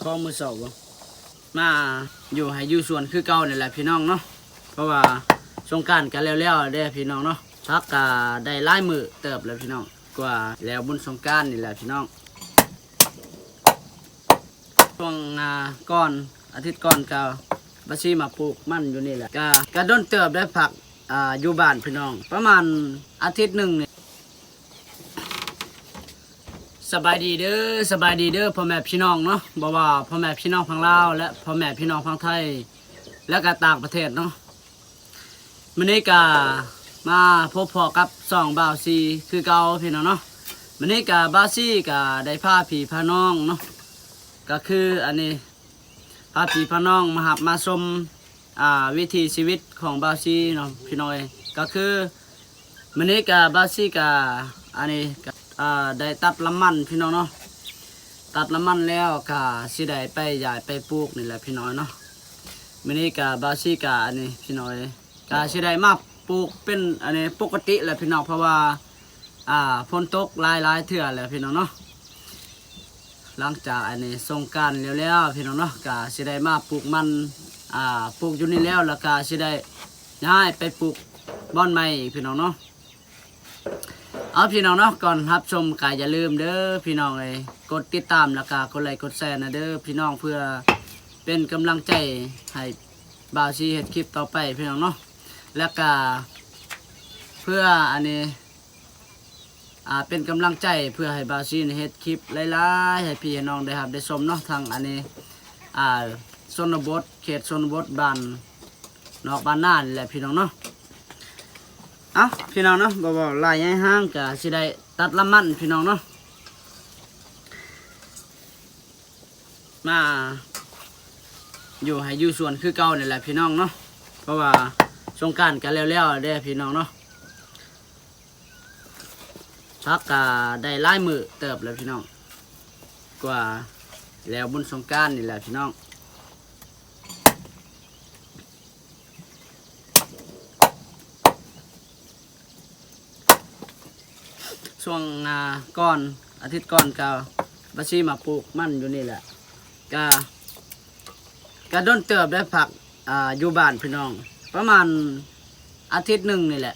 ข้อมือเสาบ่มาอยู่ให้อยู่ส่วนคือเก่านี่แหละพี่น้องเนาะเพราะว่าสงกรานต์กันแล้วๆเด้พี่น้องเนาะพักก็ได้หลายมื้อเติบแล้วพี่น้องกว่าแล้วบุญสงกรานต์นี่แหละพี่น้องช่วงก่อนอาทิตย์ก่อนก็บาซีมาปลูกมันอยู่นี่แหละก็โดนเติบได้ผักอยู่บ้านพี่น้องประมาณอาทิตย์หนึ่งเนี่ยสบายดีเด้อพ่อแม่พี่น้องเนาะบอกว่าพ่อแม่พี่น้องฝั่งลาวและพ่อแม่พี่น้องฝั่งไทยและก็ต่างประเทศเนาะมื้อนี้ก็มาพบพอกับ2บ่าวซีคือเก่าพี่น้องเนาะมื้อนี้ก็บ่าวซีก็ได้พาพี่พาน้องเนาะก็คืออันนี้พาพี่พาน้องมาหับมาชมวิถีชีวิตของบ่าวซีเนาะพี่น้อยก็คือมื้อนี้ก็บ่าวซีก็อันนี้ได้ตัดลำมันพี่น้องเนาะตัดลำมันแล้วก็สิได้ไปย้ายไปปลูกนี่แหละพี่น้อยเนาะมื้อนี้ก็บ่าวซีก็อันนี้พี่น้อยก็สิได้มาปลูกเป็นอันนี้ปกติแหละพี่น้องเพราะว่าฝนตกหลายเทื่อแล้วพี่น้องเนาะหลังจากอันนี้สงกรานต์แล้วพี่น้องเนาะก็สิได้มาปลูกมันปลูกอยู่นี่แล้วก็สิได้ย้ายไปปลูกบ่อนใหม่พี่น้องเนาะเอาพี่น้องเนาะก่อนรับชมก็อย่าลืมเด้อพี่น้องเลยกดติดตามแล้วก็กดไลค์กดแชร์นะเด้อพี่น้องเพื่อเป็นกำลังใจให้บ่าวซีเฮ็ดคลิปต่อไปพี่น้องเนาะแล้วก็เพื่ออันนี้เป็นกำลังใจเพื่อให้บ่าวซีเฮ็ดคลิปหลายๆให้พี่น้องได้รับได้ชมเนาะทางอันนี้ชนบทเขตชนบทบ้านนอกบ้านนานี่แหละพี่น้องเนาะเอาพี่น้องเนาะบ่ลายใหญ่ห้างก็สิได้ตัดลำมันพี่น้องเนาะมาอยู่ให้อยู่ส่วนคือเก่านี่แหละพี่น้องเนาะเพราะว่าสงกรานต์กันแล้วเด้พี่น้องเนาะพักก็ได้หลายมื้อเติบแล้วพี่น้องกว่าแล้วบุญสงกรานต์นี่แหละพี่น้องช่วงก่อนอาทิตย์ก่อนก็บาซีมาปลูกมันอยู่นี่แหละก็โดนเติบได้ผักอยู่บ้านพี่น้องประมาณอาทิตย์หนึ่งนี่แหละ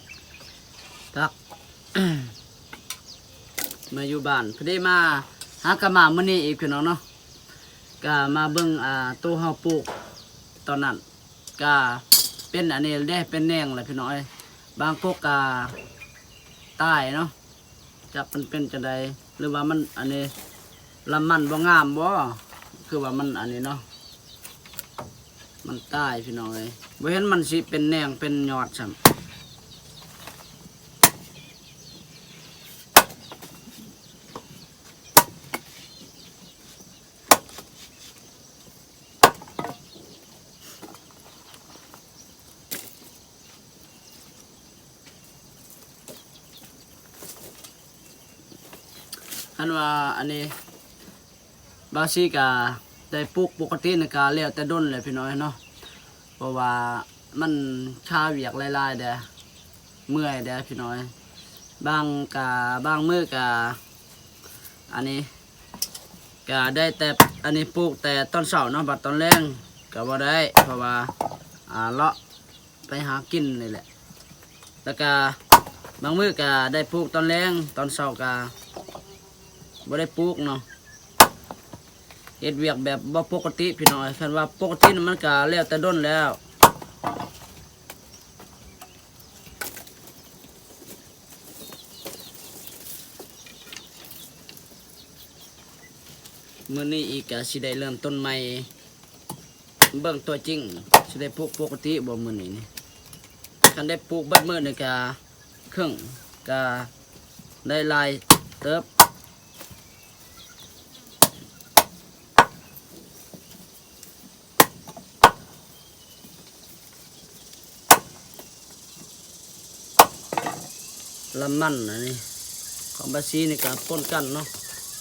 พัก มาอยู่บ้านพอดีมาหากระมามื้อนี้อีกพี่น้องเนาะก็มาเบิ่งตู้เฮาปลูกตอนนั้นก็เป็นอันนี้ได้เป็นแหน่งแหละพี่น้องบางพวกก็ตายเนาะจับมันเป็นจังใดหรือว่ามันอันนี้ลำมันบ่งามบ่คือว่ามันอันนี้เนาะมันตายพี่น้องบ่เห็นมันสิเป็นแหน่งเป็นยอดซ้ำคันว่าอันนี้บาซีกาได้ปลูกปกติในกาเลี้ยวแต่ด้นเลยพี่น้อยเนาะเพราะว่ามันชาเวียกหลายๆเด้อเมื่อยเด้อพี่น้อยบางมื้อกาอันนี้กาได้แต่อันนี้ปลูกแต่ตอนเช้าเนาะบัดตอนแรงก็บ่ได้เพราะว่าเลาะไปหากินนี่แหละแล้วก็บางมื้อกาได้ปลูกตอนแรงตอนเช้ากาบ่ได้ปลูกเนาะเฮ็ดเวียกแบบบ่ปกติพี่น้อยคันว่าปกติมันก็แล้วแต่ด้นแล้วมื้อนี้อีกก็สิได้เริ่มต้นใหม่เบิ่งตัวจริงสิได้ปลูกปกติบ่มื้อนี้นี่คันได้ปลูกเบิดมื้อนี่ก็ครึ่งก็ได้หลายเติบลำมันอันนี้ของบาซีนี่ก็ป้นกันเนาะ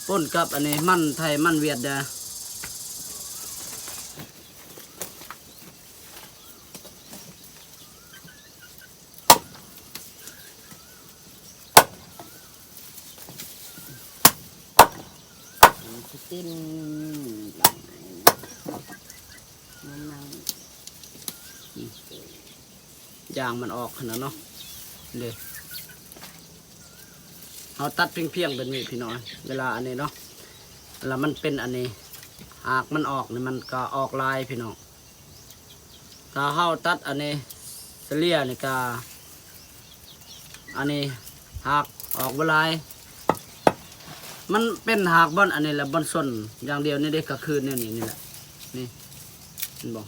ป้นกับอันนี้มันไทยมันเวียดเด้อกิน ยางมันออกขนาดเนาะเด้เอาตัดเพียงๆแบบนี้พี่น้อยเวลาอันนี้เนาะแล้วมันเป็นอันนี้หากมันออกนี่มันก็ออกลายพี่น้องถ้าเฮาตัดอันนี้เสลียนี่ก็อันนี้หากออกบ่ลายมันเป็นหากบอนอันนี้แหละบอนส้นอย่างเดียวนี่เด้ก็คือเนี่ยนี่แหละนี่เห็นบ่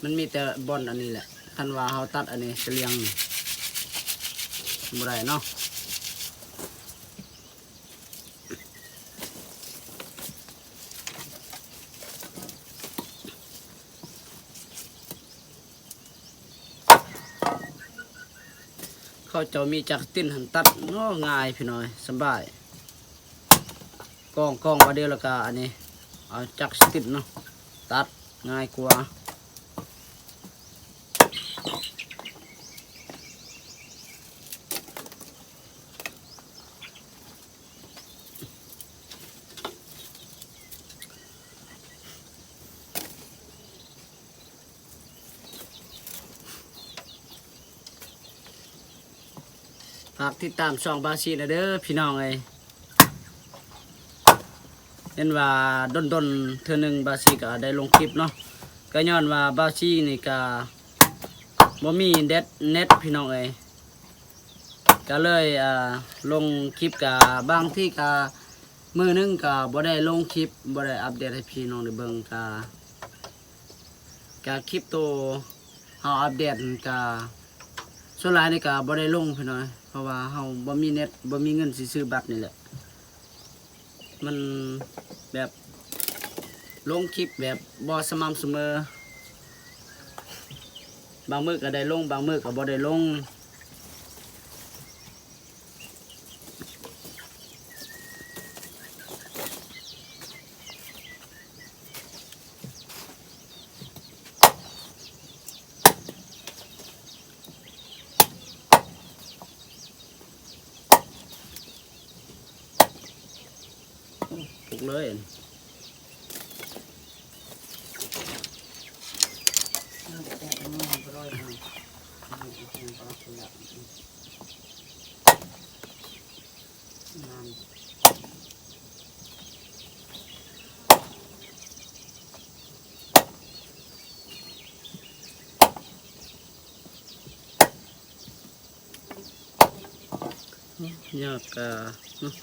มันมีแต่บอนอันนี้แหละคันว่าเฮาตัดอันนี้เสลียงนี่บ่ได้เนาะเขาเจ้ามีจักรติ้นหันตัดเนาะง่ายพี่น้อยสบายกองว่าเดียวแล้วก็อันนี้เอาจักรติ้นเนาะตัดง่ายกว่าฝากติดตามช่องบาซีนะเด้อพี่น้องเอ้ยเห็นว่าดนเทื่อหนึงบาซีก็ได้ลงคลิปเนาะก็ย้อนว่าบาซีนี่ก็บ่มีเน็ตพี่น้องเอ้ยก็เลยลงคลิปกับบางที่ก็มื้อนึงก็บ่ได้ลงคลิปบ่ได้อัปเดตให้พี่น้องได้เบิ่งก็คลิปโตเฮาอัปเดตก็ส่วนหลายนี่ก็บ่ได้ลงพี่น้อยเพราะว่าเฮาบ่มีเน็ตบ่มีเงินสิซื้อบัตรนี่แหละมันแบบลงคลิปแบบบ่สม่ำเสมอบางมื้อก็ได้ลงบางมื้อก็บ่ได้ลงถูกเลยยากก็เนาะ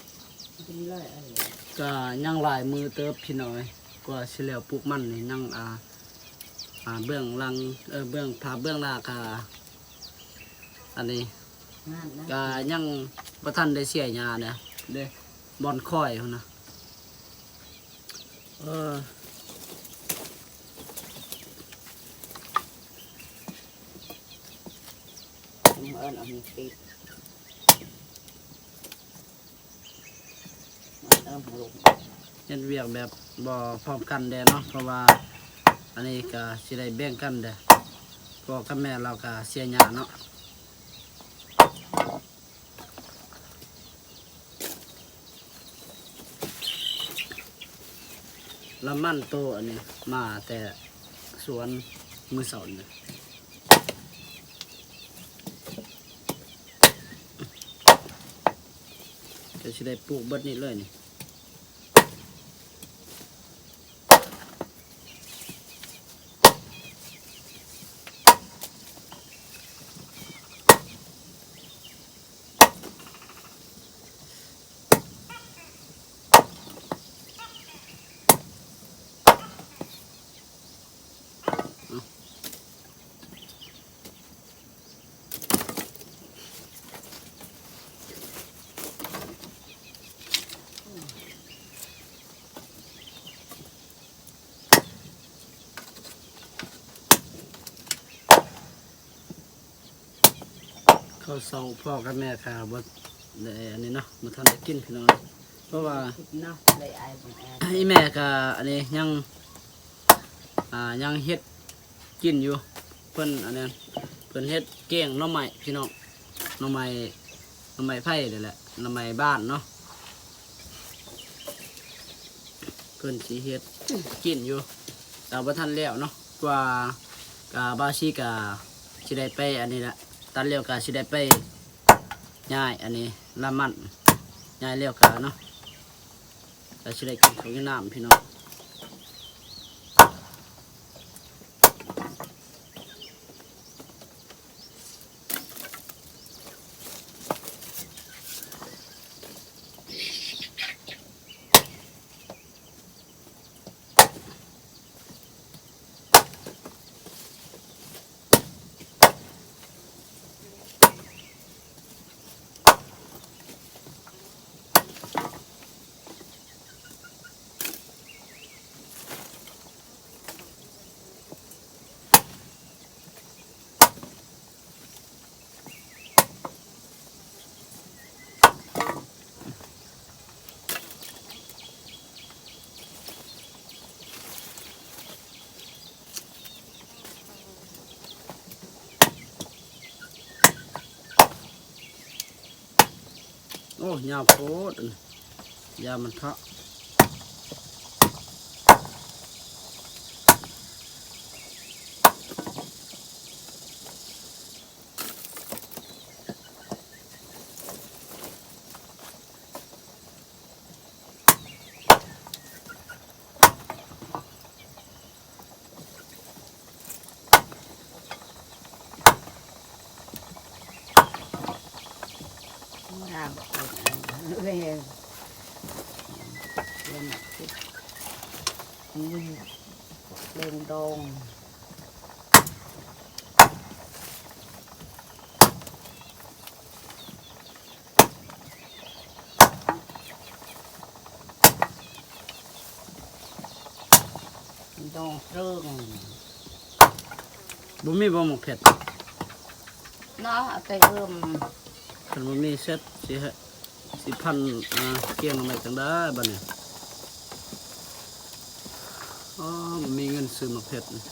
ก็ยังหลายมือเติบพี่น้อยกว่าสิแล้วปลูกมันนี่นั่งเบื้องหลังเบื้องผาเบื้องหน้าก็อันนี้ก็ยังบ่ทันได้เสียหญ้าเนี่ยเด้บอนค่อยพุ่นนะอันนี้ปิดเฮ็ดเวียกแบบบ่พร้อมกันเด้เนาะเพราะว่าอันนี้ก็สิได้แบ่งกันเด้พ่อกับแม่เราก็เสียหญ้าเนาะละมันโตอันนี้มาแต่สวนมือเสาร์เนี่ยก็สิได้ปลูกเบิดนี้เลยนี่ข้าวเสาพ่อกับแม่ค่ะบ่ได้อันนี้เนาะมาทันได้กินพี่น้องเพราะว่าอีแม่ก็อันนี้ยังเฮ็ดกินอยู่เพิ่นอันนี้เพิ่นเฮ็ดแกงหน่อไม้พี่น้องหน่อไม้ไผ่นี่แหละหน่อไม้บ้านเนาะเพิ่นสิเฮ็ดกินอยู่แต่บ่ทันแล้วเนาะกว่ากะบาชีกะ สิได้ไปอันนี้ละตัดเลี้ยวกาสิได้ไปย้ายอันนี้ละมันย้ายเลี้ยวกาเนาะก็สิได้กินข้าวกินน้ำพี่น้องโอ้ยาวโพดยามันเทาะเล่นเล่นเล่นดงดงเรื่อง บ่มีบ่หมกเผ็ด เนาะไปเริ่ม คันบ่มีเซ็ตสิพันเกี่ยงลงไปจังได้บัดนี้อ๋อมันมีเงินซื้อหมกเผ็ดนี่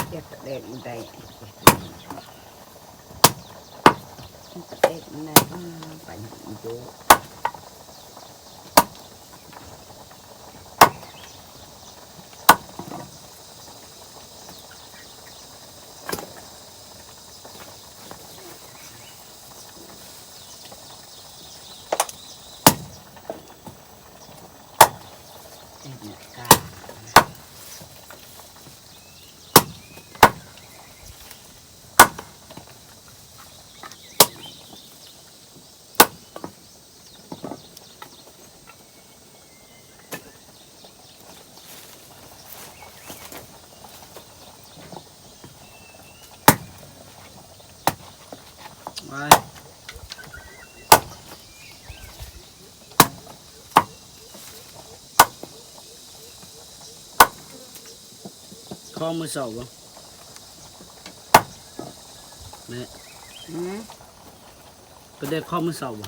เก็บเด็กมันได้เด็กมันได้ไปดู ไว้ข้อมือเสาบ่แม่ไปได้ข้อมือเสาบ่